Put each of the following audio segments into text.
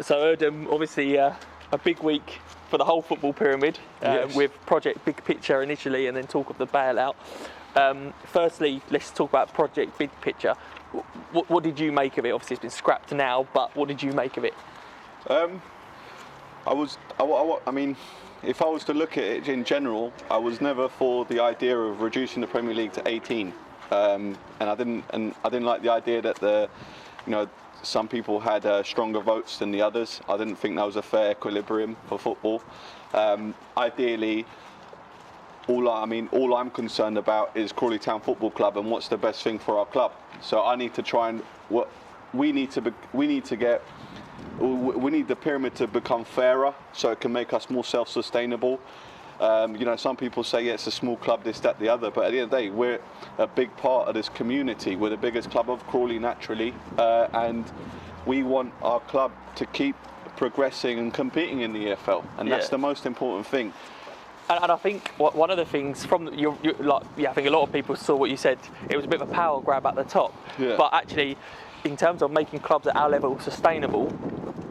So Erdem, obviously a big week for the whole football pyramid, Yes. with Project Big Picture initially and then talk of the bailout. Firstly, let's talk about Project Big Picture. What did you make of it? Obviously it's been scrapped now, but what did you make of it? I mean, if I was to look at it in general, I was never for the idea of reducing the Premier League to 18, and I didn't like the idea that some people had stronger votes than the others. I didn't think that was a fair equilibrium for football. Ideally, all I'm concerned about is Crawley Town Football Club and what's the best thing for our club. So I need to try and we need the pyramid to become fairer so it can make us more self-sustainable. Some people say, yeah, it's a small club, this, that, the other, but at the end of the day, we're a big part of this community. We're the biggest club of Crawley, naturally, and we want our club to keep progressing and competing in the EFL, and that's the most important thing. And I think one of the things from I think a lot of people saw what you said. It was a bit of a power grab at the top, but actually, in terms of making clubs at our level sustainable,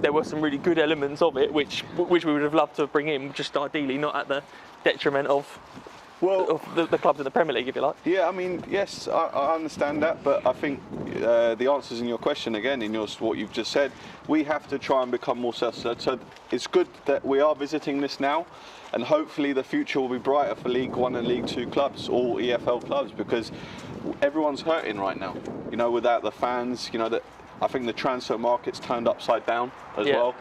there were some really good elements of it, which we would have loved to bring in, just ideally not at the detriment of the clubs in the Premier League, if you like. Yeah, I mean, yes, I understand that, but I think the answers in your question, again, what you've just said, we have to try and become more self-sustainable. So it's good that we are visiting this now, and hopefully the future will be brighter for League One and League Two clubs, all EFL clubs, because everyone's hurting right now. Without the fans, I think the transfer market's turned upside down as well.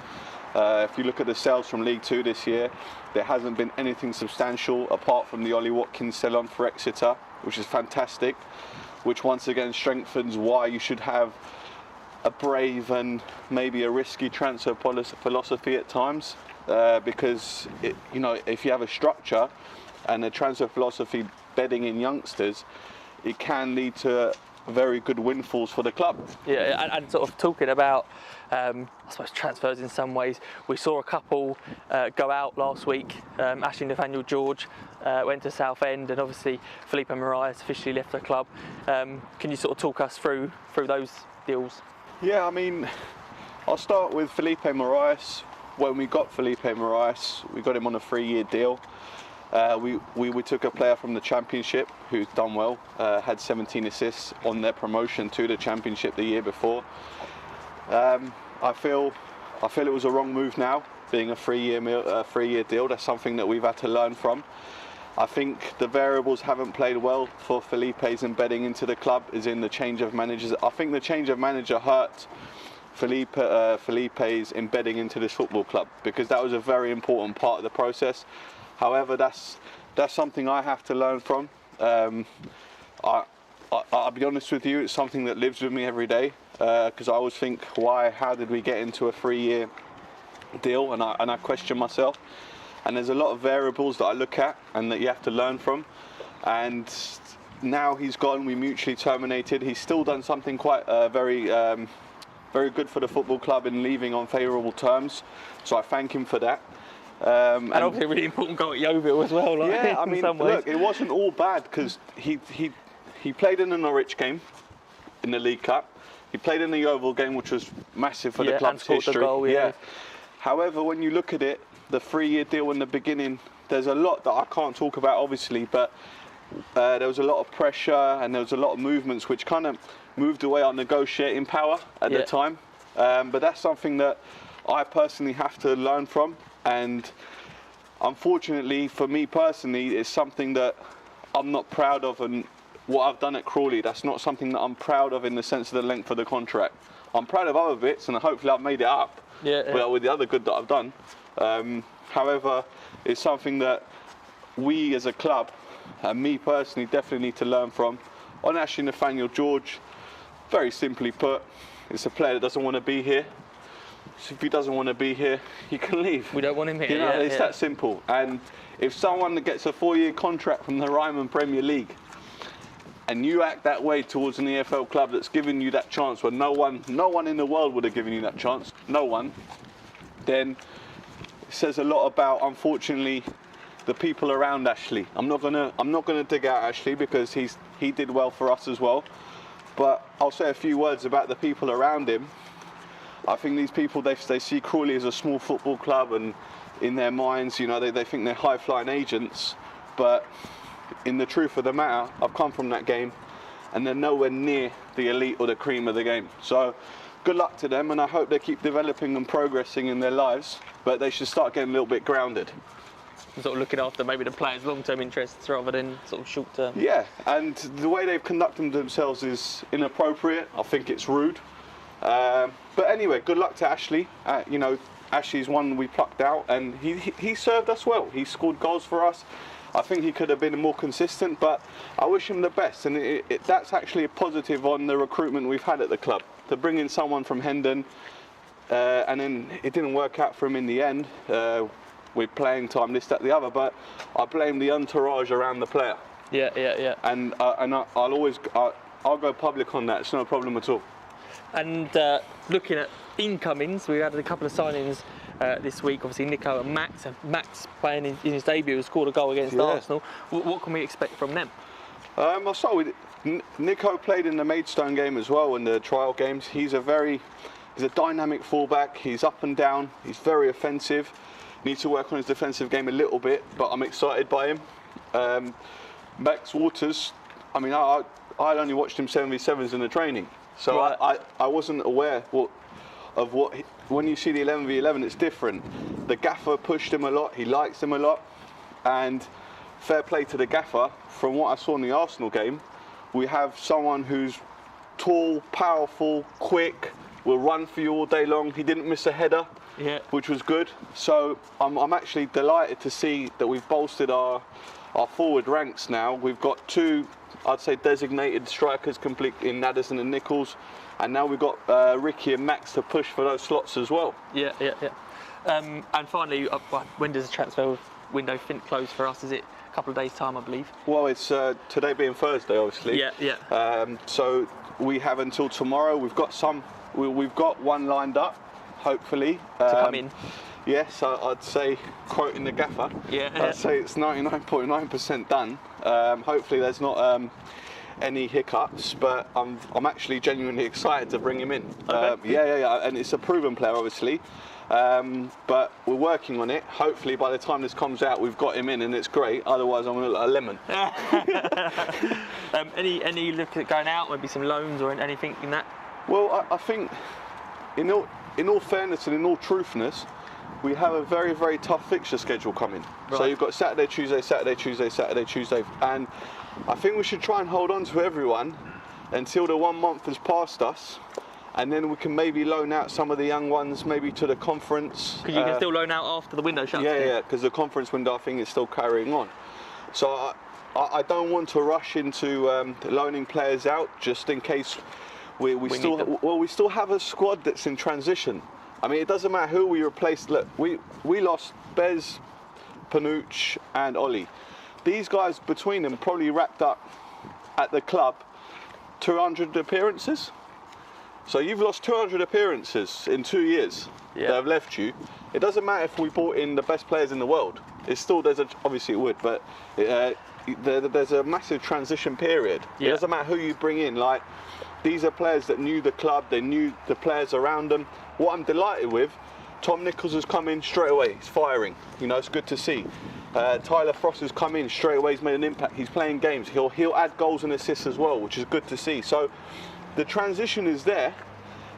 If you look at the sales from League Two this year, there hasn't been anything substantial apart from the Ollie Watkins sell-on for Exeter, which is fantastic, which once again strengthens why you should have a brave and maybe a risky transfer philosophy at times, because if you have a structure and a transfer philosophy bedding in youngsters, it can lead to very good windfalls for the club. Yeah, and sort of talking about, I suppose, transfers in some ways. We saw a couple go out last week. Ashley Nathaniel George went to Southend, and obviously Felipe Moraes officially left the club. Can you sort of talk us through those deals? Yeah, I mean, I'll start with Felipe Moraes. When we got Felipe Moraes, we got him on a 3-year deal. We took a player from the Championship who's done well, had 17 assists on their promotion to the Championship the year before. I feel it was a wrong move now, being a 3-year deal. That's something that we've had to learn from. I think the variables haven't played well for Felipe's embedding into the club, is in the change of managers. I think the change of manager hurt Felipe's embedding into this football club, because that was a very important part of the process. However, that's something I have to learn from. I'll be honest with you, it's something that lives with me every day, because I always think, how did we get into a 3-year deal? And I question myself. And there's a lot of variables that I look at and that you have to learn from. And now he's gone, we mutually terminated. He's still done something quite very good for the football club in leaving on favourable terms. So I thank him for that. And obviously a really important goal at Yeovil as well. In some ways. Look, it wasn't all bad, because he played in the Norwich game in the League Cup. He played in the Yeovil game, which was massive for the club's history. The goal, However, when you look at it, the 3-year deal in the beginning, there's a lot that I can't talk about, obviously, but there was a lot of pressure and there was a lot of movements which kind of moved away our negotiating power at the time. But that's something that I personally have to learn from. And unfortunately, for me personally, it's something that I'm not proud of, and what I've done at Crawley, that's not something that I'm proud of in the sense of the length of the contract. I'm proud of other bits, and hopefully I've made it up with the other good that I've done. However, it's something that we as a club, and me personally, definitely need to learn from. On Ashley Nathaniel George, very simply put, it's a player that doesn't want to be here. So if he doesn't want to be here, he can leave. We don't want him here. It's that simple. And if someone that gets a 4-year contract from the Ryman Premier League, and you act that way towards an EFL club that's given you that chance, where no one in the world would have given you that chance, no one, then it says a lot about, unfortunately, the people around Ashley. I'm not gonna dig out Ashley, because he did well for us as well. But I'll say a few words about the people around him. I think these people, they see Crawley as a small football club, and in their minds, you know, they think they're high-flying agents. But in the truth of the matter, I've come from that game, and they're nowhere near the elite or the cream of the game. So good luck to them, and I hope they keep developing and progressing in their lives, but they should start getting a little bit grounded. Sort of looking after maybe the players' long-term interests rather than sort of short-term. Yeah, and the way they've conducted themselves is inappropriate. I think it's rude. But anyway, good luck to Ashley. You know, Ashley's one we plucked out, and he served us well. He scored goals for us. I think he could have been more consistent, but I wish him the best. And that's actually a positive on the recruitment we've had at the club. To bring in someone from Hendon, and then it didn't work out for him in the end. With playing time, this, that, the other, but I blame the entourage around the player. Yeah. And I'll go public on that. It's no problem at all. And looking at incomings, we had a couple of signings this week. Obviously, Nico and Max. Max playing in his debut, scored a goal against Arsenal. What can we expect from them? I'll start with Nico. Played in the Maidstone game as well, in the trial games. He's a dynamic fullback. He's up and down. He's very offensive. Needs to work on his defensive game a little bit, but I'm excited by him. Max Waters, I mean, I'd only watched him 7v7s in the training, so right. I wasn't aware of what when you see the 11v11, it's different. The gaffer pushed him a lot. He likes him a lot, and fair play to the gaffer. From what I saw in the Arsenal game, we have someone who's tall, powerful, quick, will run for you all day long. He didn't miss a header. Yeah. Which was good. So I'm actually delighted to see that we've bolstered our forward ranks now. We've got two, I'd say, designated strikers complete in Naddison and Nichols, and now we've got Ricky and Max to push for those slots as well. Yeah. And finally, when does the transfer window close for us? Is it a couple of days' time, I believe? Well, it's today being Thursday, obviously. Yeah. So we have until tomorrow. We've got one lined up. Hopefully to come in. Yes, I'd say, quoting the gaffer, I'd say it's 99.9% done. Hopefully there's not any hiccups, but I'm actually genuinely excited to bring him in. Okay. Yeah, and it's a proven player, obviously, but we're working on it. Hopefully by the time this comes out, we've got him in, and it's great. Otherwise, I'm going to look like a lemon. Any look at going out? Maybe some loans or anything in that? Well, I think in all fairness and in all truthness, we have a very, very tough fixture schedule coming. Right. So you've got Saturday, Tuesday, Saturday, Tuesday, Saturday, Tuesday, and I think we should try and hold on to everyone until the 1 month has passed us, and then we can maybe loan out some of the young ones, maybe to the conference. Because you can still loan out after the window shuts. Yeah, because the conference window, I think, is still carrying on. So I don't want to rush into loaning players out just in case. We still have a squad that's in transition. I mean, it doesn't matter who we replaced. Look, we lost Bez, Panuch, and Ollie. These guys, between them, probably wrapped up at the club 200 appearances. So you've lost 200 appearances in 2 years that have left you. It doesn't matter if we brought in the best players in the world. It's still obviously it would, but there's a massive transition period. It doesn't matter who you bring in. Like, these are players that knew the club, they knew the players around them. What I'm delighted with, Tom Nichols has come in straight away, he's firing. You know, it's good to see. Tyler Frost has come in straight away, he's made an impact, he's playing games. He'll add goals and assists as well, which is good to see. So the transition is there,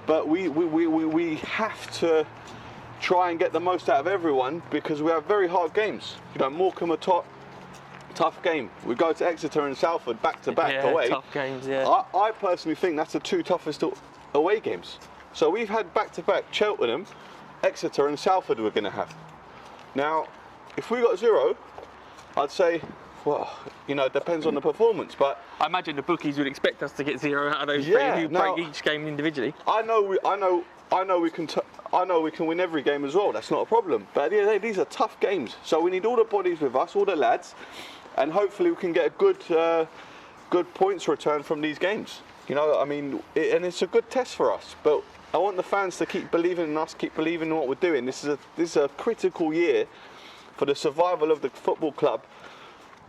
but we have to try and get the most out of everyone, because we have very hard games. You know, Morecambe are top. Tough game. We go to Exeter and Salford back to back away. Tough games, yeah. I personally think that's the two toughest away games. So we've had back to back Cheltenham, Exeter and Salford we're going to have. Now, if we got 0, I'd say, well, you know, it depends on the performance, but I imagine the bookies would expect us to get 0 out of those three who play each game individually. I know we can win every game as well. That's not a problem. But at the end of the day, these are tough games. So we need all the bodies with us, all the lads, and hopefully we can get a good points return from these games. You know, I mean, and it's a good test for us. But I want the fans to keep believing in us, keep believing in what we're doing. This is a critical year for the survival of the football club,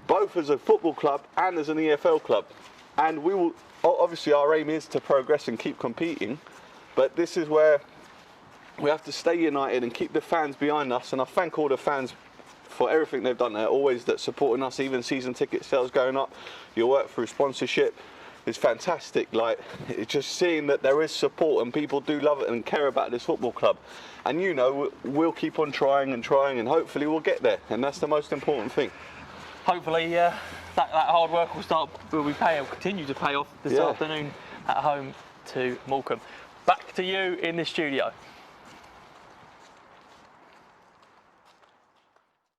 both as a football club and as an EFL club. And we will, obviously, our aim is to progress and keep competing. But this is where we have to stay united and keep the fans behind us. And I thank all the fans for everything they've done. They're always that supporting us, even season ticket sales going up. Your work through sponsorship is fantastic. Like, it's just seeing that there is support and people do love it and care about this football club. And you know, we'll keep on trying and trying, and hopefully we'll get there. And that's the most important thing. Hopefully that hard work will continue to pay off this afternoon at home to Morecambe. Back to you in the studio.